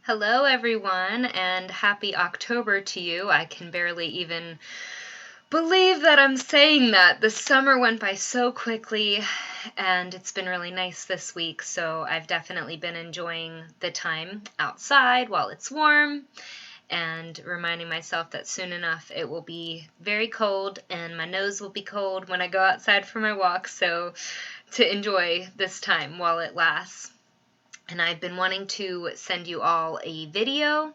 Hello, everyone, and happy October to you. I can barely even believe that I'm saying that. The summer went by so quickly, and it's been really nice this week, so I've definitely been enjoying the time outside while it's warm and reminding myself that soon enough it will be very cold and my nose will be cold when I go outside for my walk, so to enjoy this time while it lasts. And I've been wanting to send you all a video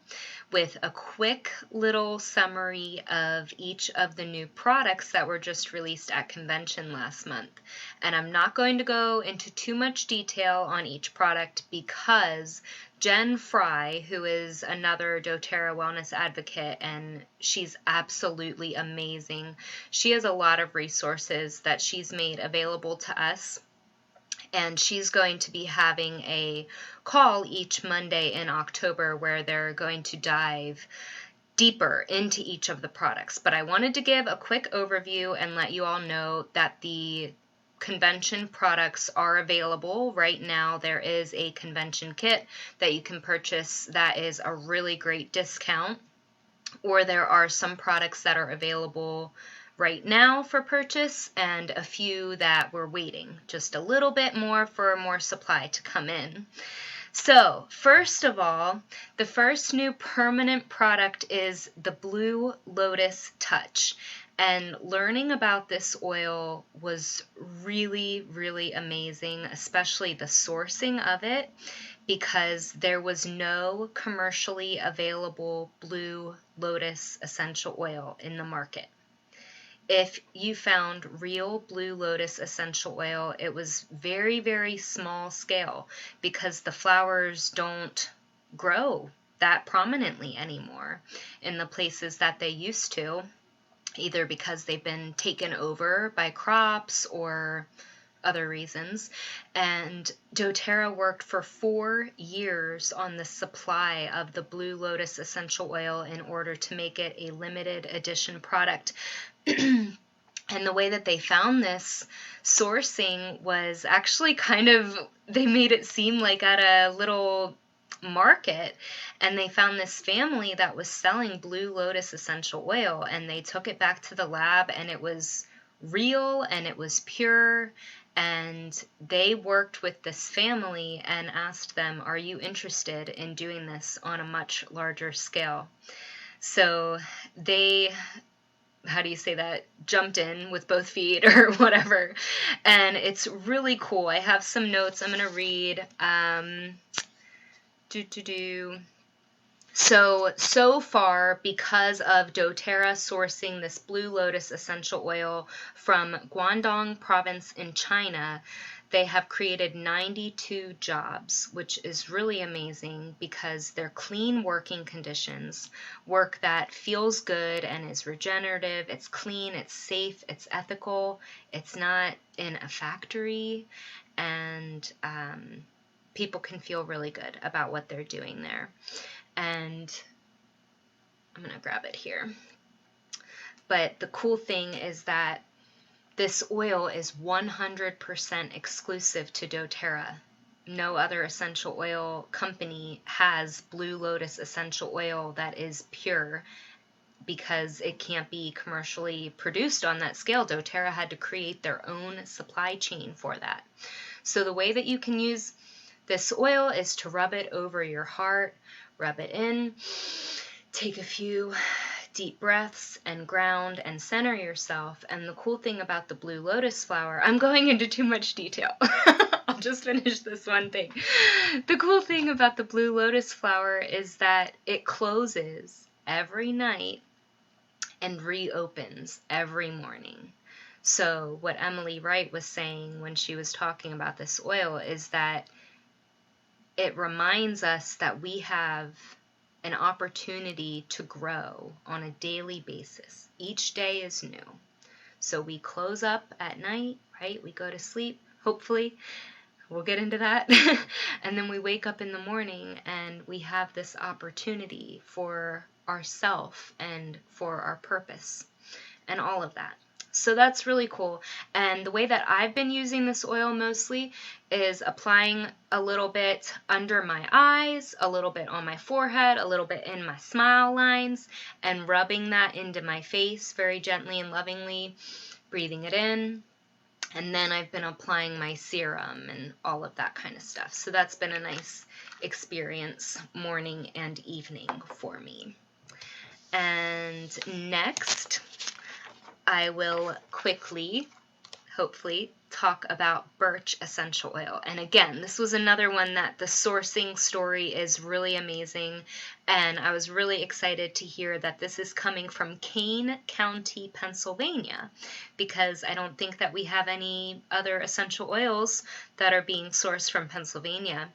with a quick little summary of each of the new products that were just released at convention last month. And I'm not going to go into too much detail on each product because Jen Fry, who is another doTERRA wellness advocate, and she's absolutely amazing. She has a lot of resources that she's made available to us. And she's going to be having a call each Monday in October where they're going to dive deeper into each of the products. But I wanted to give a quick overview and let you all know that the convention products are available. Right now there is a convention kit that you can purchase that is a really great discount, or there are some products that are available right now for purchase and a few that we're waiting just a little bit more for more supply to come in. So first of all, the first new permanent product is the Blue Lotus Touch. And learning about this oil was really, really amazing, especially the sourcing of it, because there was no commercially available Blue Lotus essential oil in the market. If you found real Blue Lotus essential oil, it was very, very small scale because the flowers don't grow that prominently anymore in the places that they used to, either because they've been taken over by crops or other reasons. And doTERRA worked for 4 years on the supply of the Blue Lotus essential oil in order to make it a limited edition product. And the way that they found this sourcing was actually they made it seem like at a little market, and they found this family that was selling Blue Lotus essential oil, and they took it back to the lab, and it was real and it was pure. And they worked with this family and asked them, are you interested in doing this on a much larger scale? So they, how do you say that, jumped in with both feet or whatever. And it's really cool. I have some notes I'm going to read. So far, because of doTERRA sourcing this Blue Lotus essential oil from Guangdong province in China, they have created 92 jobs, which is really amazing because they're clean working conditions, work that feels good and is regenerative, it's clean, it's safe, it's ethical, it's not in a factory, and people can feel really good about what they're doing there. And I'm going to grab it here. But the cool thing is that this oil is 100% exclusive to doTERRA. No other essential oil company has Blue Lotus essential oil that is pure because it can't be commercially produced on that scale. doTERRA had to create their own supply chain for that. So the way that you can use this oil is to rub it over your heart, rub it in, take a few deep breaths and ground and center yourself. And the cool thing about the Blue Lotus flower, I'm going into too much detail. I'll just finish this one thing. The cool thing about the Blue Lotus flower is that it closes every night and reopens every morning. So what Emily Wright was saying when she was talking about this oil is that it reminds us that we have an opportunity to grow on a daily basis. Each day is new. So we close up at night, right? We go to sleep, hopefully. We'll get into that. And then we wake up in the morning and we have this opportunity for ourself and for our purpose and all of that. So that's really cool. And the way that I've been using this oil mostly is applying a little bit under my eyes, a little bit on my forehead, a little bit in my smile lines, and rubbing that into my face very gently and lovingly, breathing it in. And then I've been applying my serum and all of that kind of stuff. So that's been a nice experience morning and evening for me. And next, I will quickly, hopefully, talk about Birch essential oil. And again, this was another one that the sourcing story is really amazing, and I was really excited to hear that this is coming from Kane County, Pennsylvania, because I don't think that we have any other essential oils that are being sourced from Pennsylvania.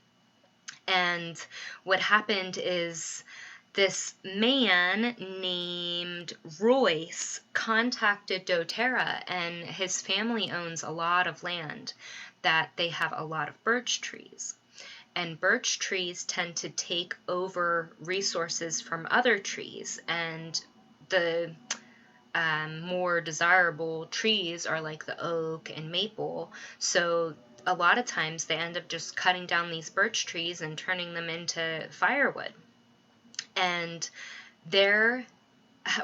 And what happened is this man named Royce contacted doTERRA, and his family owns a lot of land that they have a lot of birch trees. And birch trees tend to take over resources from other trees, and the more desirable trees are like the oak and maple. So a lot of times they end up just cutting down these birch trees and turning them into firewood. And there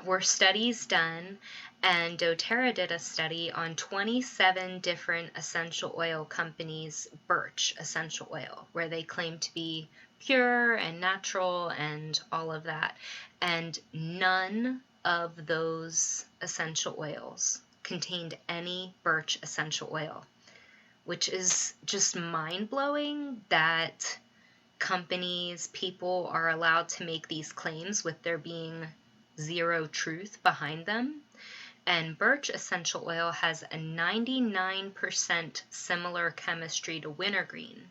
were studies done, and doTERRA did a study on 27 different essential oil companies' birch essential oil, where they claim to be pure and natural and all of that. And none of those essential oils contained any birch essential oil, which is just mind-blowing that companies, people are allowed to make these claims with there being zero truth behind them. And birch essential oil has a 99% similar chemistry to wintergreen.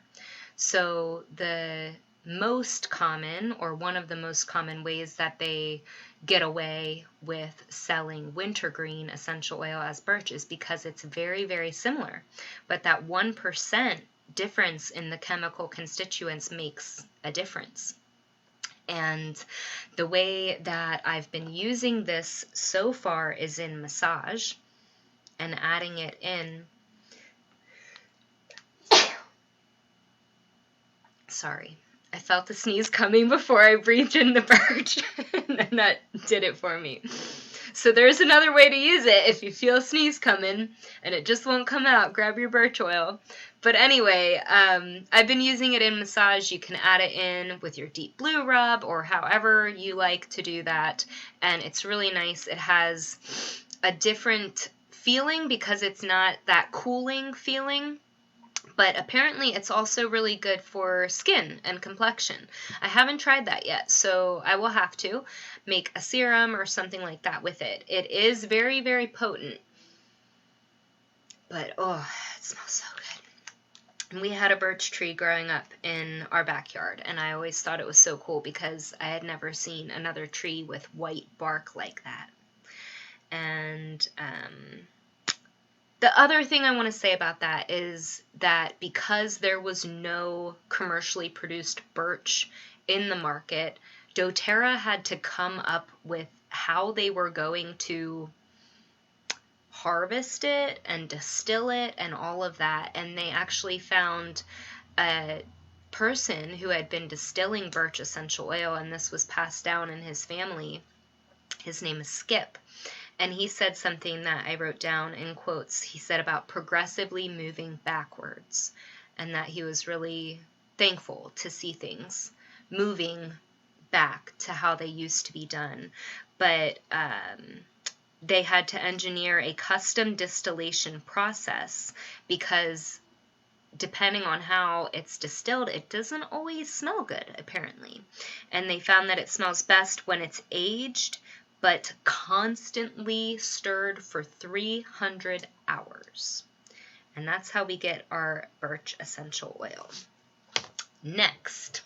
So the most common, or one of the most common ways that they get away with selling wintergreen essential oil as birch is because it's very, very similar. But that 1% difference in the chemical constituents makes a difference. And the way that I've been using this so far is in massage and adding it in. Sorry, I felt the sneeze coming before I breathed in the birch, and that did it for me. So there's another way to use it. If you feel a sneeze coming and it just won't come out, grab your birch oil. But anyway, I've been using it in massage. You can add it in with your deep blue rub or however you like to do that. And it's really nice. It has a different feeling because it's not that cooling feeling. But apparently it's also really good for skin and complexion. I haven't tried that yet, so I will have to make a serum or something like that with it. It is very, very potent. But, oh, it smells so good. We had a birch tree growing up in our backyard, and I always thought it was so cool because I had never seen another tree with white bark like that. And the other thing I want to say about that is that because there was no commercially produced birch in the market, doTERRA had to come up with how they were going to harvest it and distill it and all of that. And they actually found a person who had been distilling birch essential oil, and this was passed down in his family. His name is Skip. And he said something that I wrote down in quotes. He said about progressively moving backwards, and that he was really thankful to see things moving back to how they used to be done. But they had to engineer a custom distillation process because depending on how it's distilled, it doesn't always smell good, apparently. And they found that it smells best when it's aged, but constantly stirred for 300 hours. And that's how we get our birch essential oil. Next,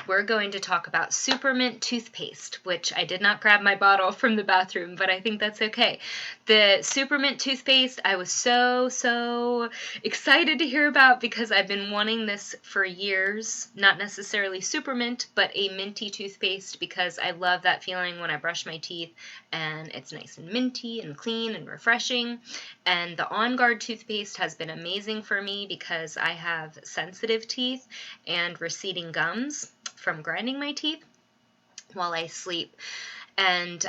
we're going to talk about Supermint Toothpaste, which I did not grab my bottle from the bathroom, but I think that's okay. The Supermint Toothpaste, I was so excited to hear about because I've been wanting this for years. Not necessarily Supermint, but a minty toothpaste because I love that feeling when I brush my teeth and it's nice and minty and clean and refreshing. And the On Guard toothpaste has been amazing for me because I have sensitive teeth and receding gums from grinding my teeth while I sleep. And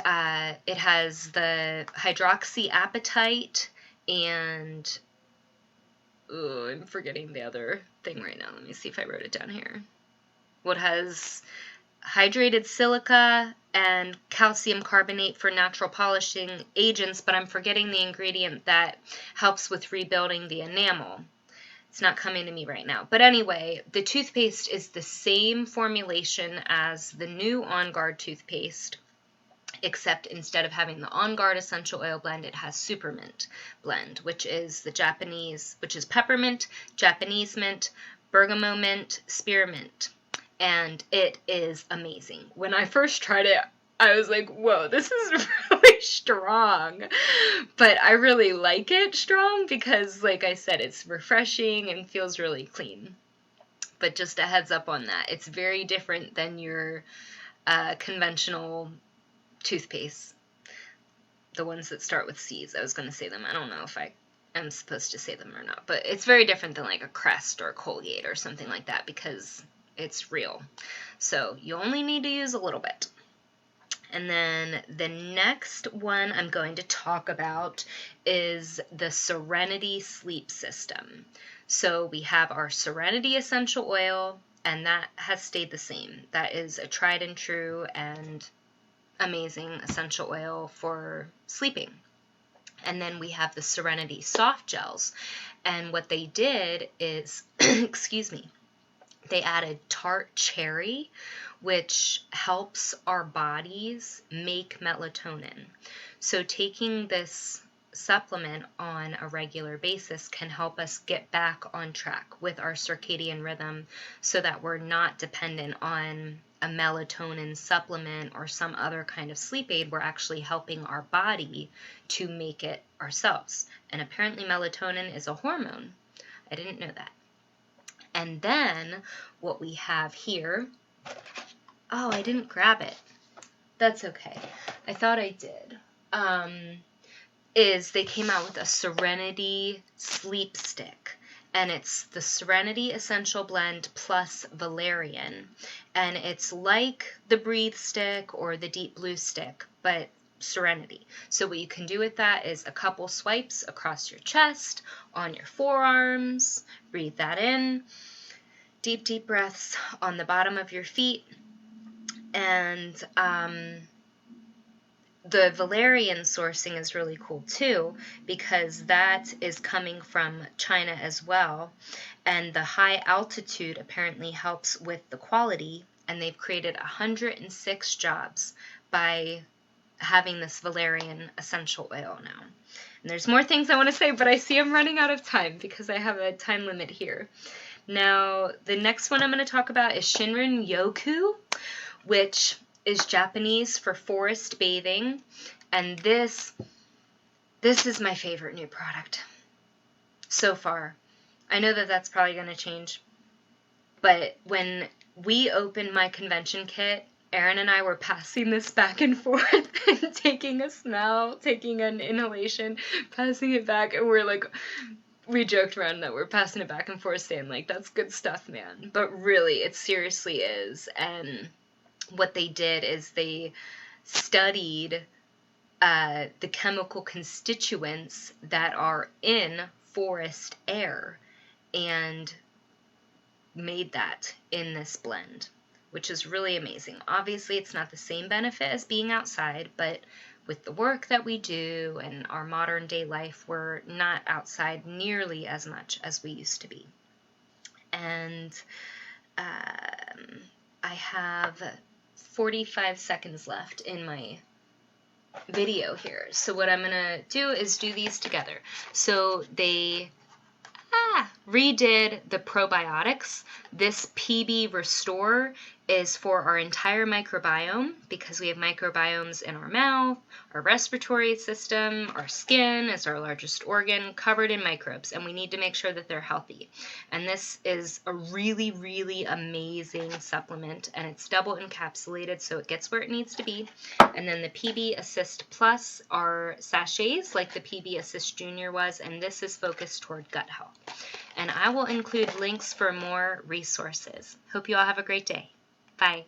it has the hydroxyapatite and I'm forgetting the other thing right now. Let me see if I wrote it down here. Well, it has hydrated silica and calcium carbonate for natural polishing agents, but I'm forgetting the ingredient that helps with rebuilding the enamel. It's not coming to me right now. But anyway, the toothpaste is the same formulation as the new On Guard toothpaste, except instead of having the On Guard essential oil blend, it has Supermint blend, which is peppermint, Japanese mint, bergamot mint, spearmint. And it is amazing. When I first tried it, I was like, whoa, this is really strong. But I really like it strong because, like I said, it's refreshing and feels really clean. But just a heads up on that. It's very different than your conventional toothpaste. The ones that start with C's. I was going to say them. I don't know if I am supposed to say them or not. But it's very different than like a Crest or a Colgate or something like that because it's real. So you only need to use a little bit. And then the next one I'm going to talk about is the Serenity Sleep System. So we have our Serenity Essential Oil, and that has stayed the same. That is a tried and true and amazing essential oil for sleeping. And then we have the Serenity Softgels. And what they did is, excuse me, they added tart cherry, which helps our bodies make melatonin. So taking this supplement on a regular basis can help us get back on track with our circadian rhythm so that we're not dependent on a melatonin supplement or some other kind of sleep aid. We're actually helping our body to make it ourselves. And apparently melatonin is a hormone. I didn't know that. And then what we have here, oh, I didn't grab it. That's okay. I thought I did. Is they came out with a Serenity Sleep Stick. And it's the Serenity Essential Blend plus Valerian. And it's like the Breathe Stick or the Deep Blue Stick, but Serenity. So what you can do with that is a couple swipes across your chest, on your forearms, breathe that in, deep breaths on the bottom of your feet, and the Valerian sourcing is really cool too because that is coming from China as well, and the high altitude apparently helps with the quality, and they've created 106 jobs by having this Valerian essential oil now. And there's more things I want to say, but I see I'm running out of time because I have a time limit here. Now, the next one I'm going to talk about is Shinrin-Yoku, which is Japanese for forest bathing. And this is my favorite new product so far. I know that that's probably going to change. But when we opened my convention kit, Erin and I were passing this back and forth and taking a smell, taking an inhalation, passing it back, and we joked around that we're passing it back and forth saying, like, that's good stuff, man. But really, it seriously is. And what they did is they studied the chemical constituents that are in forest air and made that in this blend, which is really amazing. Obviously, it's not the same benefit as being outside, but with the work that we do and our modern day life, we're not outside nearly as much as we used to be. And I have 45 seconds left in my video here. So what I'm going to do is do these together. So they redid the probiotics. This PB Restore is for our entire microbiome because we have microbiomes in our mouth, our respiratory system, our skin is our largest organ, covered in microbes, and we need to make sure that they're healthy. And this is a really, really amazing supplement, and it's double encapsulated, so it gets where it needs to be. And then the PB Assist Plus are sachets like the PB Assist Junior was, and this is focused toward gut health. And I will include links for more resources. Hope you all have a great day. Bye.